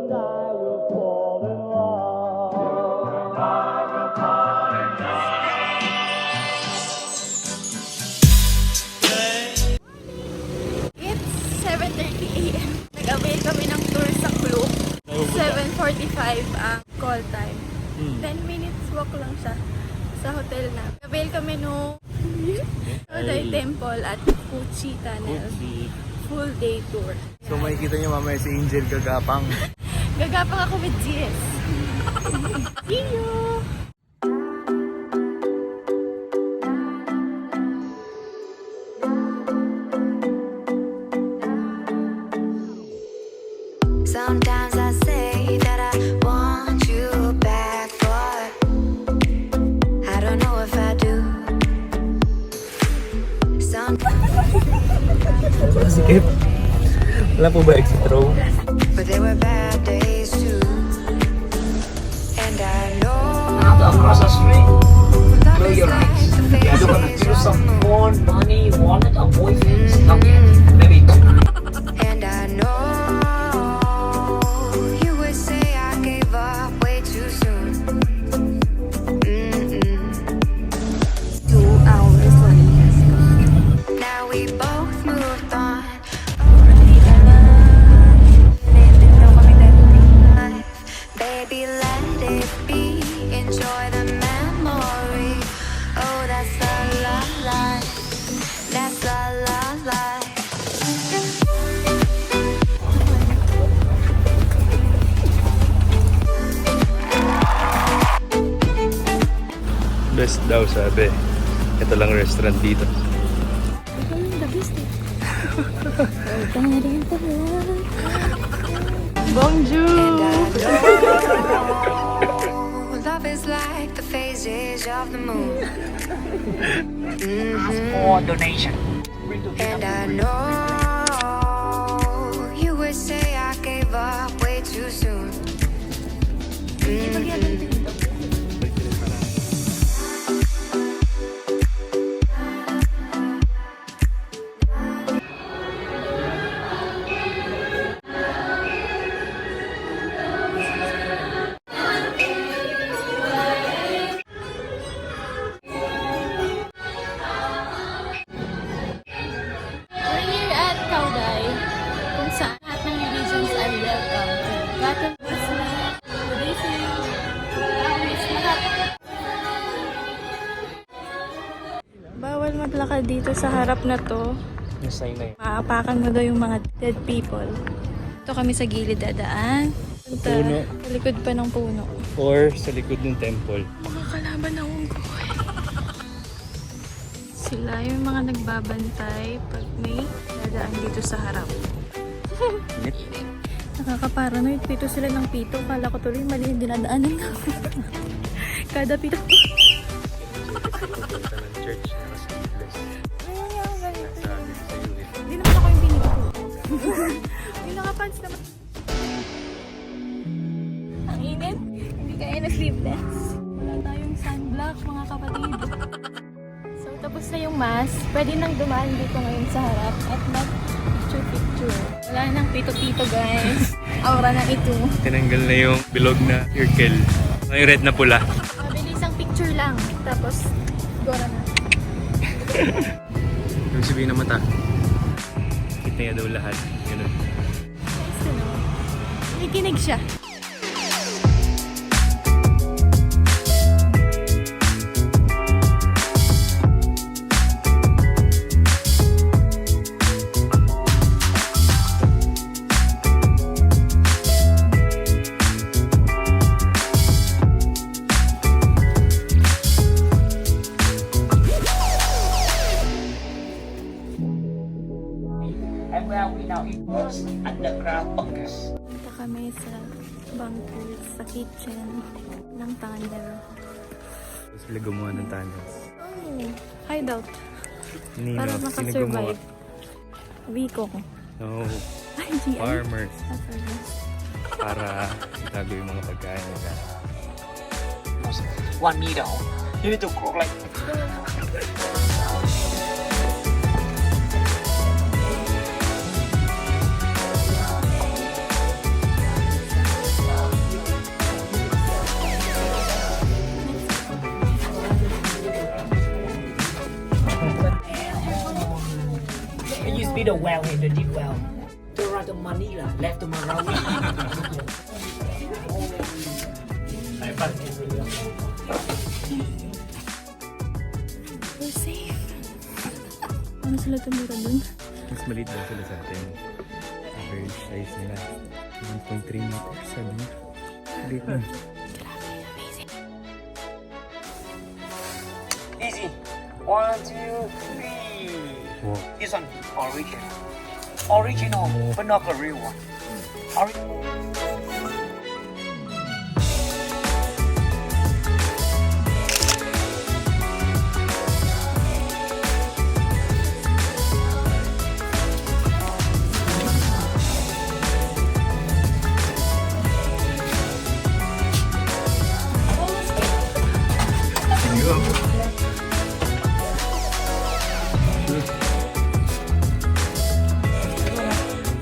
It's 7:30 AM. Nag-avail kami ng tour sa club. 7:45 ang call time. 10 minutes walk lang siya sa hotel na. Nag-avail kami no CaoDai Temple at CuChi Tunnel. Full day tour. So makikita niyo mamaya si Angel gagapang. Gagapang ako with GS. See you! Sometimes I say that I want you back, but I don't know if I do. Sikip. Wala po ba exit row? But there were bad days too. And I know Across the street, love close is your like eyes. the Yeah, look at faces you. of Some the moon. phone, money, wallet, or boyfriends. Okay, maybe. And I know you would say I gave up way too soon. 2 hours later, now we both moved on. Baby, let it be. Enjoy the memory. Oh, that's the love life. That's the love life. Best daw sabi. Ito lang restaurant dito. Ito yung the best eh. Bonjour! Love is like the phases of the moon. For donation. And I know you would say I gave up way too soon. We're here at CaoDai, kung saan lahat ng religions are welcome. Catholic, Muslim, Buddhism, Taoist, lahat. Bawal maglakad dito sa harap na to. Yung sign na yun. Maapakan mo daw yung mga dead people. Ito kami sa gilid dadaan. Punta Puno. sa likod pa ng puno. Or sa likod ng temple. Mga kalaban ng unggoy. Sila yung mga nagbabantay pag may dadaan dito sa harap. Nakakaparanoid. Pito sila ng pito. Kala ko tuloy mali yung dinadaanan ko. Kada pito. Pupunta ng church na kasi bless. Sabi sa iyo eh. Hindi naman ako yung binito. Yung nakapants naman. Ang init. Hindi kaya na sleeveless. Wala tayong sunblock mga kapatid. So tapos na yung mass. Pwede nang dumaan dito ngayon sa harap at mag-picture. Wala nang pito-pito guys. Aura na ito. Tinanggal na yung bilog na circle. May red na pula. Mabilis ang picture lang. Tapos, gora na. Yung sabihin na mata. Kita niya daw lahat. Ganun. Nice to know. Nakikinig siya. And where we now immerse underground bunkers. Punta kami sa bunkers, sa kitchen ng tunnel. Tapos sila gumawa ng tunnels. Oh, hideout. Nino, Para sino gumawa? makasurvive. Wiko ko. No, Ay, GI. farmers. Ah, sorry. Para itago yung mga pagkain nila. 1 meter. You need to go like. the well here, the deep well. Turn right to Manila, left to Marawi. We're safe. Ano sila tumira dun? Mas maliit daw sila sa atin. Average size nila. 1.3 meters sabi niya. Maliit na. Easy. 1, 2, 3. Wow. This one, original, but not a real one.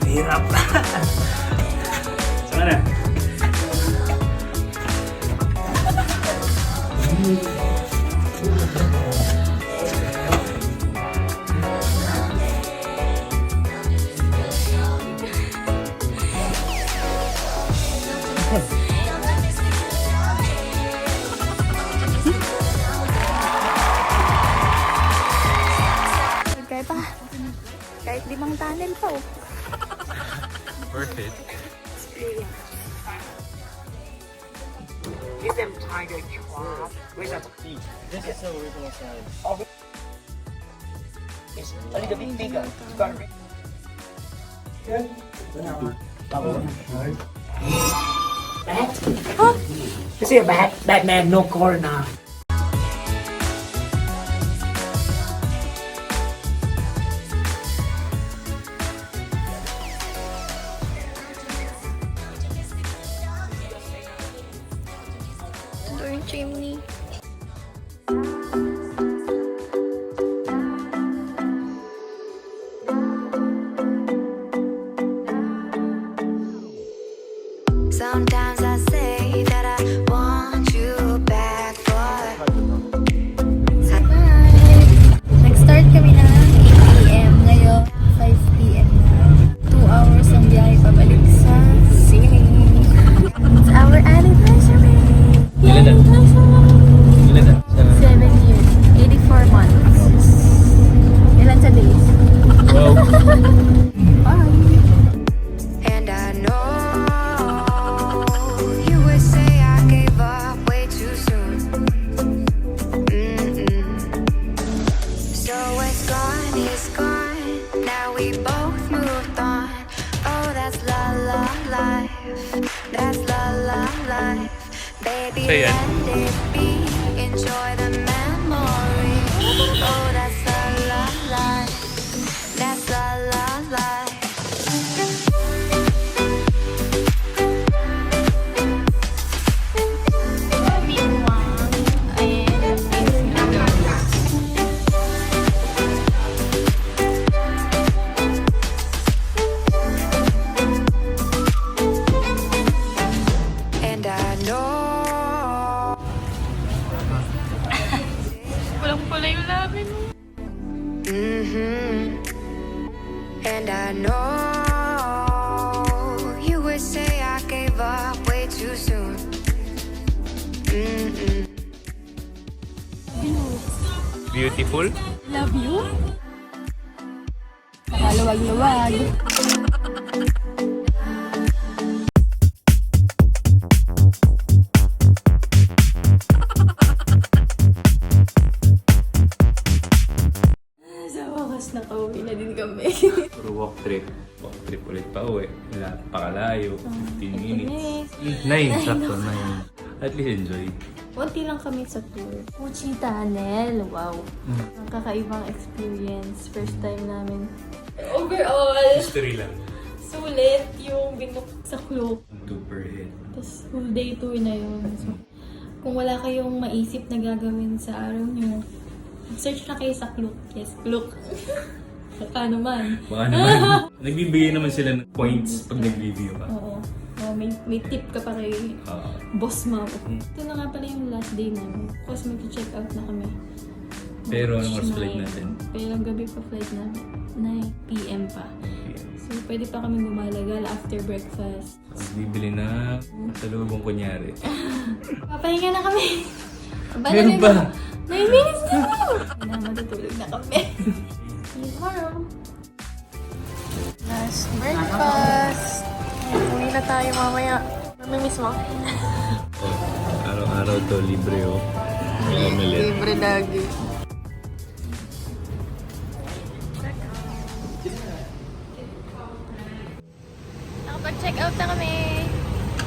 Hirap. Sana. Kaya pa. Kahit 5 tunnel pa oh. Worth it. Give them tiger crab. Where's that? This is the original size. It's a little bit bigger. Got it. Bat? Huh? You see a bat? Batman, no corner. Ito yung chimney. Sometimes I say that I want you back, but Nag-start kami na 8 AM. Ngayon, 5 PM na. 2 hours ang biyahe pabalik sa city. It's our anniversary! Ilan na? Ilan na? 7 years. 84 months. Ilan sa days? Wow. Bye! and I know you would say I gave up way too soon. So what's gone is gone. Now we both moved on. Oh, that's la la life. That's la la life. Baby, Say it. let it be. Enjoy the memory. Oh, that's la la life. That's la la life. And I know Pulang-pula yung labi mo. and I know you would say I gave up way too soon. Beautiful. Love you. Nakaluwag-luwag. Sa wakas nakauwi na din kami. Puro walk trip. Walk trip ulit pa uwi. Napakalayo. 15 minutes. 9, sakto 9. At least enjoy. Konti lang kami sa tour. CuChi Tunnel. Wow. Ang kakaibang experience. First time namin. Overall, History lang. sulit yung binuk sa cloak. 2 per head. Tapos full day tour na yun. So, kung wala kayong maisip na gagawin sa araw nyo, search na kayo sa cloak. Yes, cloak. Baka naman. Baka naman. Nagbibigay naman sila ng points pag nag-review ka. Oo. May tip ka pa kay boss mo. Ito na nga pala yung last day namin. Tapos mag-check out na kami. Pero anong oras flight natin? Pero ang gabi pa flight namin. 9 p.m. pa. So, pwede pa kami gumalagal after breakfast. Bibili na salubong kunyari. Papahinga na kami. Meron ba? 9 minutes na lang! Na, matutulog na kami. See you tomorrow. Last breakfast. Uwi na tayo mamaya. Mamimiss mo? Araw-araw to, libre oh. Omelette. Libre lagi. Nakapag-check out na kami.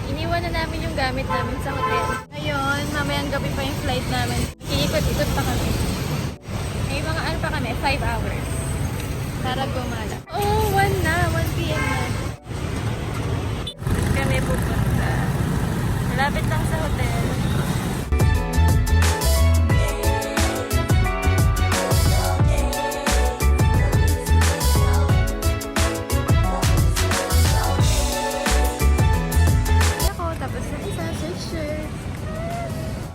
Iniwan na namin yung gamit namin sa hotel. Ngayon, mamayang gabi pa yung flight namin. Iikot-ikot pa kami. May mga ano pa kami, 5 hours. Para gumala. Oh, 1 na. 1 p.m. na. Kami pupunta. Malapit lang sa hotel. Ako, tapos na isa, shirt.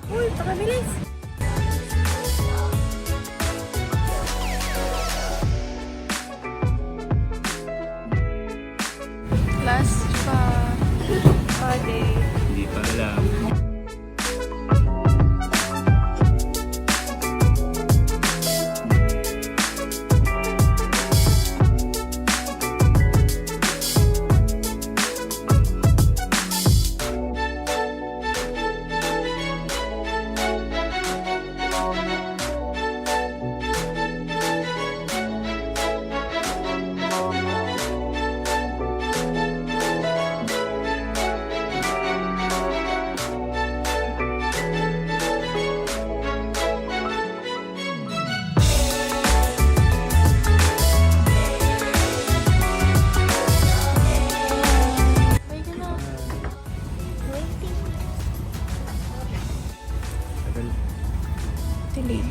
Uy, pakabilis. Last pa day. Hindi pa alam. Delayed.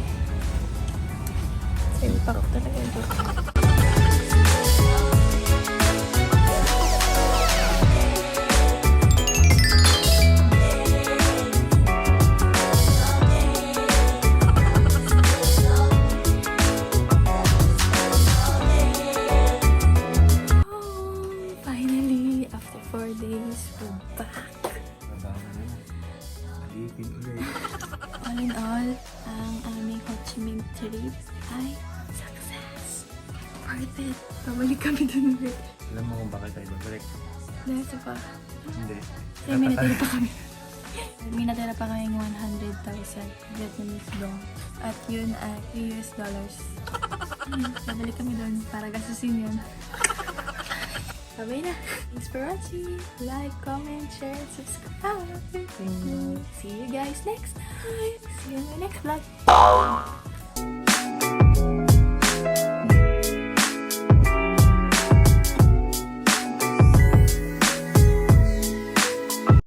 Simpak talaga ito. Finally, after 4 days, we're back. All in all, ang aming Ho Chi Minh trip ay success. Worth it. Pabalik kami dun ulit. Alam mo kung bakit tayo babalik? Dahil sa pa. Hindi. Kasi may natira pa kami. May natira pa kaming 100,000 Vietnamese dong. At yun ay $3. Babalik kami doon para gastusin yun. Bye-bye na. Thanks for watching. Like, comment, share, subscribe. See you guys next time. See you in my next vlog.